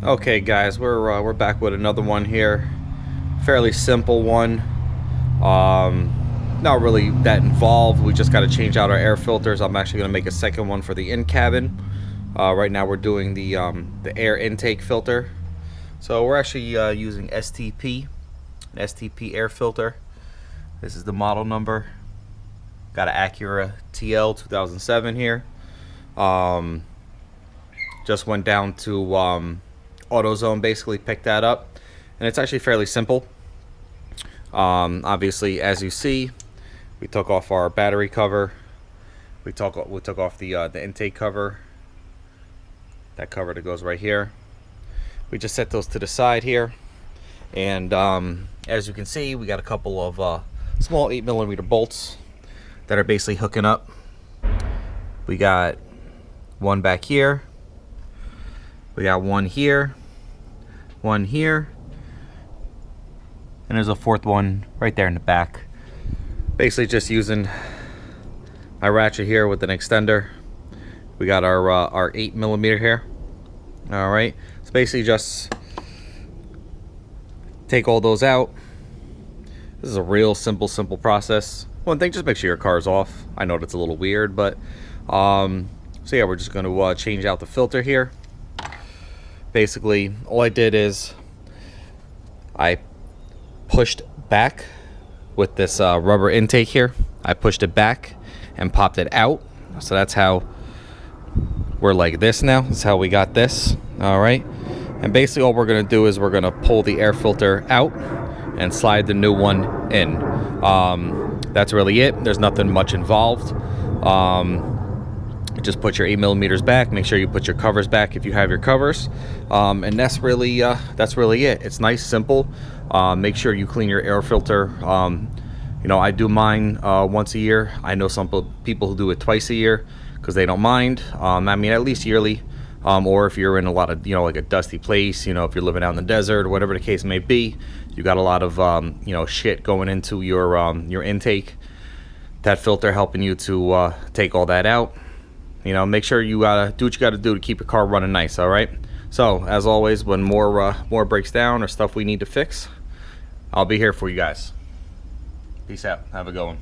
Okay guys, we're back with another one here. Fairly simple one. Not really that involved. We just got to change out our air filters. I'm actually going to make a second one for the in-cabin. Right now we're doing the air intake filter. So we're actually using STP, an STP air filter. This is the model number. Got an Acura TL 2007 here. Just went down to AutoZone, basically picked that up, and it's actually fairly simple. Obviously, as you see, we took off our battery cover. We took off the intake cover. That cover that goes right here. We just set those to the side here, and as you can see, we got a couple of small 8mm bolts that are basically hooking up. We got one back here. We got one here, and there's a fourth one right there in the back. Basically just using my ratchet here with an extender. We got our 8mm here. All right, so basically just take all those out. This is a real simple process. One thing, just make sure your car's off. I know that's a little weird, but so yeah, we're just going to change out the filter here. Basically, all I did is I pushed back with this rubber intake here. I pushed it back and popped it out. So that's how we're like this now. That's how we got this. All right. And basically all we're going to do is we're going to pull the air filter out and slide the new one in. That's really it. There's nothing much involved. Just put your 8mm back. Make sure you put your covers back if you have your covers, and that's really it. It's nice, simple. Make sure you clean your air filter. You know, I do mine once a year. I know some people who do it twice a year because they don't mind. I mean, at least yearly, or if you're in a lot of, you know, like a dusty place, you know, if you're living out in the desert or whatever the case may be, you got a lot of you know, shit going into your intake. That filter helping you to take all that out. You know, make sure you do what you got to do to keep your car running nice. All right. So as always, when more breaks down or stuff we need to fix, I'll be here for you guys. Peace out. Have a good one.